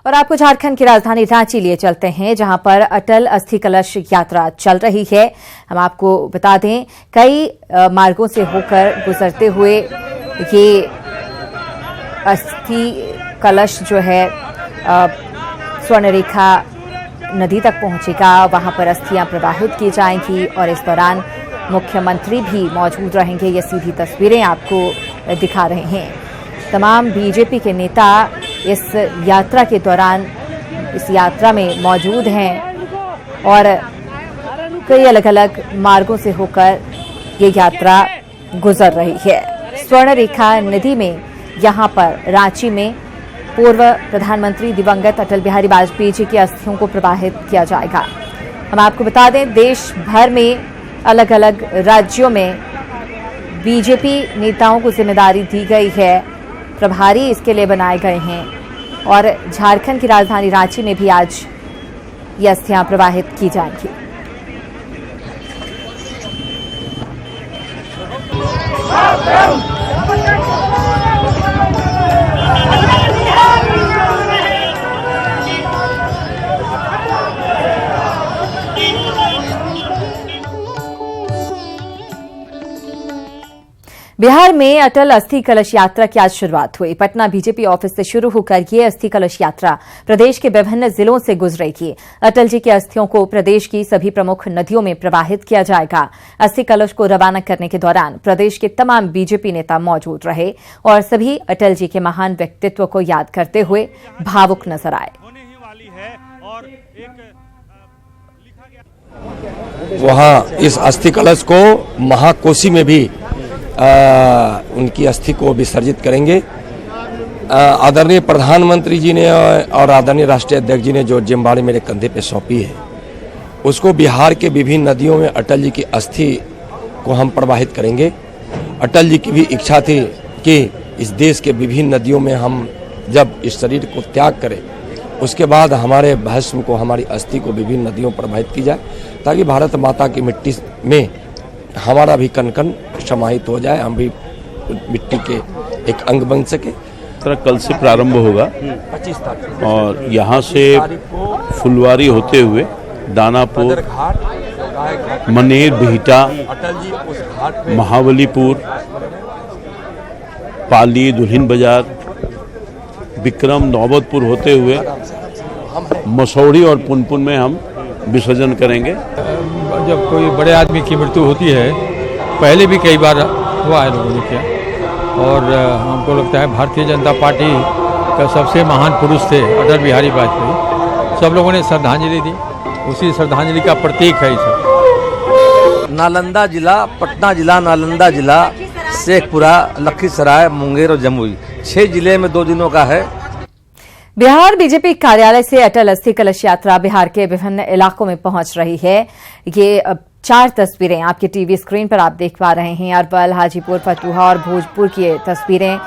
और आपको झारखंड की राजधानी रांची लिए चलते हैं, जहां पर अटल अस्थि कलश यात्रा चल रही है। हम आपको बता दें, कई मार्गों से होकर गुजरते हुए ये अस्थि कलश जो है स्वर्णरेखा नदी तक पहुंचेगा। वहां पर अस्थियां प्रवाहित की जाएंगी और इस दौरान मुख्यमंत्री भी मौजूद रहेंगे। ये सीधी तस्वीरें आपको दिखा रहे हैं। तमाम बीजेपी के नेता इस यात्रा के दौरान इस यात्रा में मौजूद हैं और कई अलग अलग मार्गों से होकर ये यात्रा गुजर रही है। स्वर्णरेखा नदी में यहां पर रांची में पूर्व प्रधानमंत्री दिवंगत अटल बिहारी वाजपेयी जी की अस्थियों को प्रवाहित किया जाएगा। हम आपको बता दें, देश भर में अलग अलग राज्यों में बीजेपी नेताओं को जिम्मेदारी दी गई है, प्रभारी इसके लिए बनाए गए हैं और झारखंड की राजधानी रांची में भी आज ये अस्थियां प्रवाहित की जाएंगी। बिहार में अटल अस्थि कलश यात्रा की आज शुरुआत हुई। पटना बीजेपी ऑफिस से शुरू होकर ये अस्थि कलश यात्रा प्रदेश के विभिन्न जिलों से गुजरेगी। अटल जी की अस्थियों को प्रदेश की सभी प्रमुख नदियों में प्रवाहित किया जाएगा। अस्थि कलश को रवाना करने के दौरान प्रदेश के तमाम बीजेपी नेता मौजूद रहे और सभी अटल जी के महान व्यक्तित्व को याद करते हुए भावुक नजर आए। वहां इस अस्थि कलश को महाकोशी में भी उनकी अस्थि को विसर्जित करेंगे। आदरणीय प्रधानमंत्री जी ने और आदरणीय राष्ट्रीय अध्यक्ष जी ने जो जिम्मेदारी मेरे कंधे पे सौंपी है, उसको बिहार के विभिन्न नदियों में अटल जी की अस्थि को हम प्रवाहित करेंगे। अटल जी की भी इच्छा थी कि इस देश के विभिन्न नदियों में हम जब इस शरीर को त्याग करें, उसके बाद हमारे भस्म को, हमारी अस्थि को विभिन्न नदियों में प्रवाहित की जाए, ताकि भारत माता की मिट्टी में हमारा भी कण कण समाहित हो जाए, हम भी मिट्टी के एक अंग बन सके। कल से प्रारंभ होगा 25 तारीख और यहाँ से फुलवारी होते हुए दानापुर, मनेर, बिहटा, महाबलीपुर, पाली, दुल्हिन बाजार, विक्रम, नौबतपुर होते हुए मसौड़ी और पुनपुन में हम विसर्जन करेंगे। जब कोई बड़े आदमी की मृत्यु होती है, पहले भी कई बार हुआ है लोगों ने किया, और हमको लगता है भारतीय जनता पार्टी का सबसे महान पुरुष थे अटल बिहारी वाजपेयी। सब लोगों ने श्रद्धांजलि दी, उसी श्रद्धांजलि का प्रतीक है इसे। नालंदा जिला, पटना जिला, नालंदा जिला, शेखपुरा, लखीसराय, मुंगेर और जमुई, 6 जिले में 2 दिनों का है। बिहार बीजेपी कार्यालय से अटल अस्थि कलश यात्रा बिहार के विभिन्न इलाकों में पहुंच रही है। ये 4 तस्वीरें आपके टीवी स्क्रीन पर आप देख पा रहे हैं। अरवल, हाजीपुर, फतुहा और भोजपुर की तस्वीरें,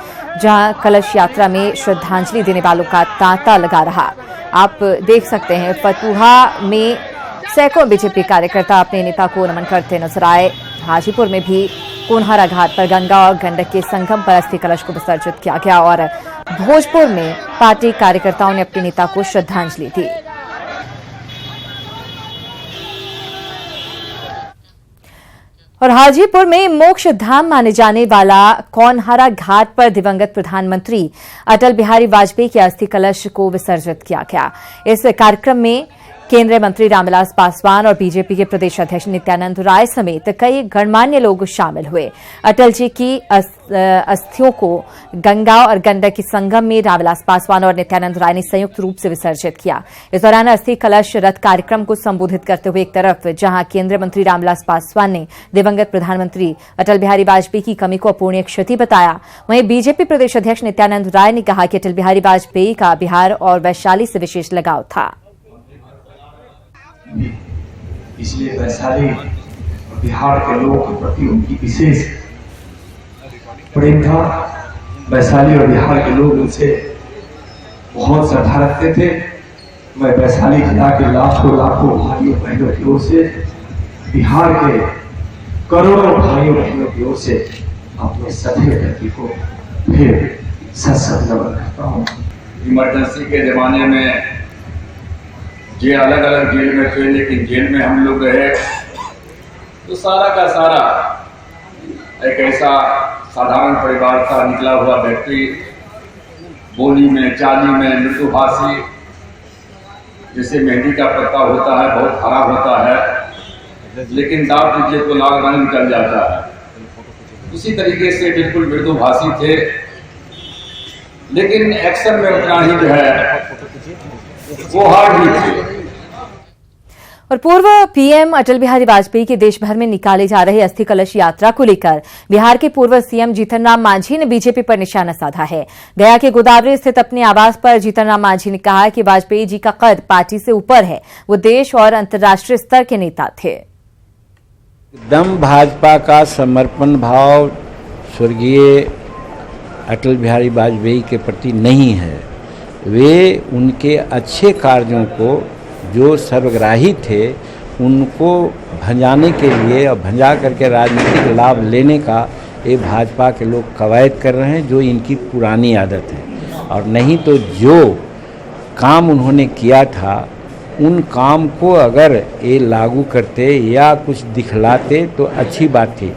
जहां कलश यात्रा में श्रद्धांजलि देने वालों का तांता लगा रहा। आप देख सकते हैं, फतुहा में सैकड़ों बीजेपी कार्यकर्ता अपने नेता को नमन करते नजर आए। हाजीपुर में भी कोनहारा घाट पर गंगा और गंडक के संगम पर अस्थि कलश को विसर्जित किया गया और भोजपुर में पार्टी कार्यकर्ताओं ने अपने नेता को श्रद्धांजलि दी। और हाजीपुर में मोक्ष धाम माने जाने वाला कोनहारा घाट पर दिवंगत प्रधानमंत्री अटल बिहारी वाजपेयी के अस्थि कलश को विसर्जित किया गया। इस कार्यक्रम में केंद्रीय मंत्री रामविलास पासवान और बीजेपी के प्रदेश अध्यक्ष नित्यानंद राय समेत कई गणमान्य लोग शामिल हुए। अटल जी की अस्थियों को गंगा और गंडक के संगम में रामविलास पासवान और नित्यानंद राय ने संयुक्त रूप से विसर्जित किया। इस दौरान अस्थि कलश रथ कार्यक्रम को संबोधित करते हुए एक तरफ जहां केंद्रीय मंत्री रामविलास पासवान ने दिवंगत प्रधानमंत्री अटल बिहारी वाजपेयी की कमी को अपूरणीय क्षति बताया, वहीं बीजेपी प्रदेश अध्यक्ष नित्यानंद राय ने कहा कि अटल बिहारी वाजपेयी का बिहार और वैशाली से विशेष लगाव था। इसलिए वैशाली और बिहार के लोगों के प्रति उनकी विशेष प्रेम था। वैशाली और बिहार के लोग उनसे बहुत श्रद्धा रखते थे। मैं वैशाली जिला के लाखों भाइयों बहनों की ओर से, बिहार के करोड़ों भाइयों बहनों की ओर से अपने सभी व्यक्ति को फिर सत नमन करता हूँ। इमरजेंसी के ज़माने में जेल अलग अलग जेल में थे, लेकिन जेल में हम लोग रहे तो सारा का सारा एक ऐसा साधारण परिवार का निकला हुआ व्यक्ति, बोली में चाली में मृदुभाषी, जैसे मेहंदी का पत्ता होता है, बहुत हरा होता है, लेकिन दाब दीजिए तो लाल रंग निकल जाता है। उसी तरीके से बिल्कुल मृदुभाषी थे, लेकिन एक्शन में उतना ही जो है वो हार भी थे। और पूर्व पीएम अटल बिहारी वाजपेयी के देश भर में निकाले जा रहे अस्थि कलश यात्रा को लेकर बिहार के पूर्व सीएम जीतन राम मांझी ने बीजेपी पर निशाना साधा है। गया के गोदावरी स्थित अपने आवास पर जीतन राम मांझी ने कहा कि वाजपेयी जी का कद पार्टी से ऊपर है, वो देश और अंतर्राष्ट्रीय स्तर के नेता थे। एकदम भाजपा का समर्पण भाव स्वर्गीय अटल बिहारी वाजपेयी के प्रति नहीं है। वे उनके अच्छे कार्यों को जो सर्वग्राही थे उनको भंजाने के लिए और भंजा करके राजनीतिक लाभ लेने का ये भाजपा के लोग कवायद कर रहे हैं, जो इनकी पुरानी आदत है। और नहीं तो जो काम उन्होंने किया था उन काम को अगर ये लागू करते या कुछ दिखलाते तो अच्छी बात थी।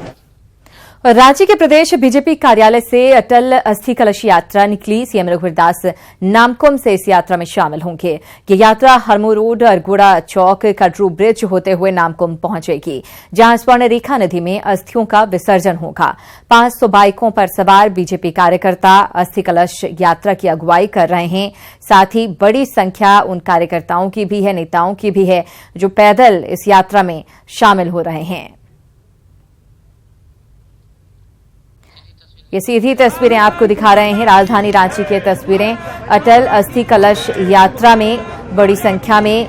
और रांची के प्रदेश बीजेपी कार्यालय से अटल अस्थि कलश यात्रा निकली। सीएम रघुवर दास नामकुम से इस यात्रा में शामिल होंगे। ये यात्रा हरमू रोड, अरगोड़ा चौक, कटरू ब्रिज होते हुए नामकुम पहुंचेगी, जहां स्वर्ण रेखा नदी में अस्थियों का विसर्जन होगा। 500 बाइकों पर सवार बीजेपी कार्यकर्ता अस्थि कलश यात्रा की अगुवाई कर रहे हैं। साथ ही बड़ी संख्या उन कार्यकर्ताओं की भी है, नेताओं की भी है, जो पैदल इस यात्रा में शामिल हो रहे हैं। ये सीधी तस्वीरें आपको दिखा रहे हैं, राजधानी रांची की तस्वीरें। अटल अस्थि कलश यात्रा में बड़ी संख्या में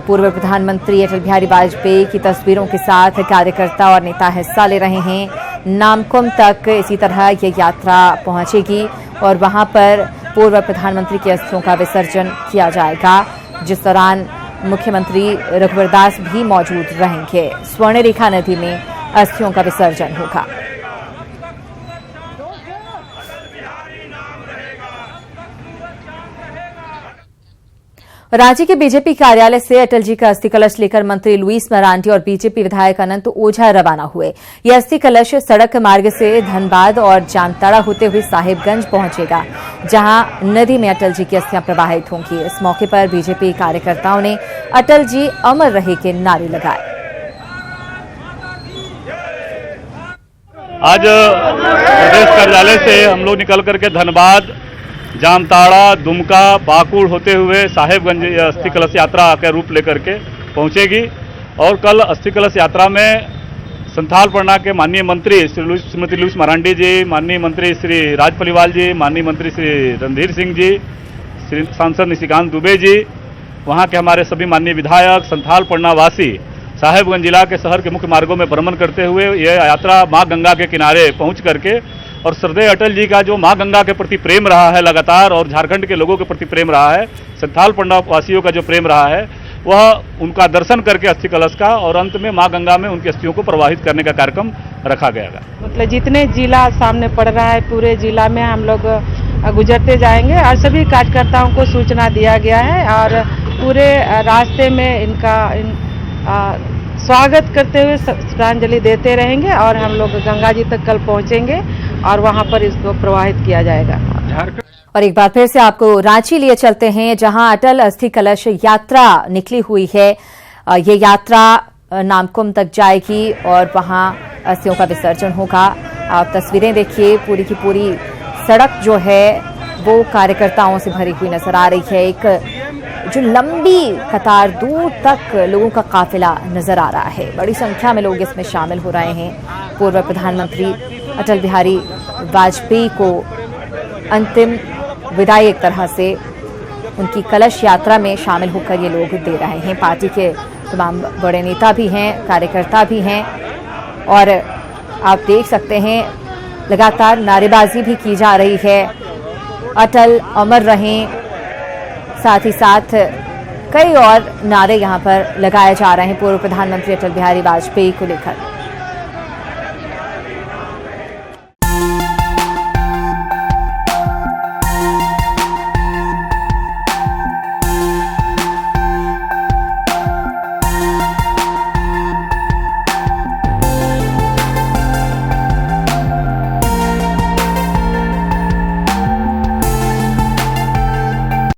पूर्व प्रधानमंत्री अटल बिहारी वाजपेयी की तस्वीरों के साथ कार्यकर्ता और नेता हिस्सा ले रहे हैं। नामकुम तक इसी तरह ये यात्रा पहुंचेगी और वहां पर पूर्व प्रधानमंत्री की अस्थियों का विसर्जन किया जाएगा, जिस दौरान मुख्यमंत्री रघुवर दास भी मौजूद रहेंगे। स्वर्ण रेखा नदी में अस्थियों का विसर्जन होगा। रांची के बीजेपी कार्यालय से अटल जी का अस्थि कलश लेकर मंत्री लुईस मरांडी और बीजेपी विधायक अनंत ओझा रवाना हुए। यह अस्थि कलश सड़क मार्ग से धनबाद और जामताड़ा होते हुए साहिबगंज पहुंचेगा, जहां नदी में अटल जी की अस्थियां प्रवाहित होंगी। इस मौके पर बीजेपी कार्यकर्ताओं ने अटल जी अमर रहे के नारे लगाए। आज प्रदेश कार्यालय से हम लोग निकल करके धनबाद, जामताड़ा, दुमका, पाकुड़ होते हुए साहेबगंज अस्थि कलश यात्रा का रूप लेकर के पहुंचेगी। और कल अस्थि कलश यात्रा में संथाल परगना के माननीय मंत्री श्रीमती लुईस मरांडी जी, माननीय मंत्री श्री राज पलिवाल जी, माननीय मंत्री श्री रणधीर सिंह जी, श्री सांसद निशिकांत दुबे जी, वहां के हमारे सभी माननीय विधायक, संथाल परगना वासी साहेबगंज जिला के शहर के मुख्य मार्गों में भ्रमण करते हुए यह यात्रा मां गंगा के किनारे पहुंच करके और श्रद्धेय अटल जी का जो मां गंगा के प्रति प्रेम रहा है लगातार, और झारखंड के लोगों के प्रति प्रेम रहा है, संथाल परगना वासियों का जो प्रेम रहा है, वह उनका दर्शन करके अस्थि कलश का और अंत में मां गंगा में उनकी अस्थियों को प्रवाहित करने का कार्यक्रम रखा गया। मतलब जितने जिला सामने पड़ रहा है, पूरे जिला में हम लोग गुजरते जाएंगे और सभी कार्यकर्ताओं को सूचना दिया गया है और पूरे रास्ते में इनका स्वागत करते हुए श्रद्धांजलि देते रहेंगे और हम लोग गंगा जी तक कल पहुंचेंगे और वहां पर इसको प्रवाहित किया जाएगा। और एक बार फिर से आपको रांची लिए चलते हैं, जहां अटल अस्थि कलश यात्रा निकली हुई है। ये यात्रा नामकुम तक जाएगी और वहां अस्थियों का विसर्जन होगा। आप तस्वीरें देखिए, पूरी की पूरी सड़क जो है वो कार्यकर्ताओं से भरी हुई नजर आ रही है। एक जो लंबी कतार, दूर तक लोगों का काफिला नजर आ रहा है। बड़ी संख्या में लोग इसमें शामिल हो रहे हैं। पूर्व प्रधानमंत्री अटल बिहारी वाजपेयी को अंतिम विदाई एक तरह से उनकी कलश यात्रा में शामिल होकर ये लोग दे रहे हैं। पार्टी के तमाम बड़े नेता भी हैं, कार्यकर्ता भी हैं और आप देख सकते हैं लगातार नारेबाजी भी की जा रही है, अटल अमर रहें। साथ ही साथ कई और नारे यहां पर लगाए जा रहे हैं पूर्व प्रधानमंत्री अटल बिहारी वाजपेयी को लेकर।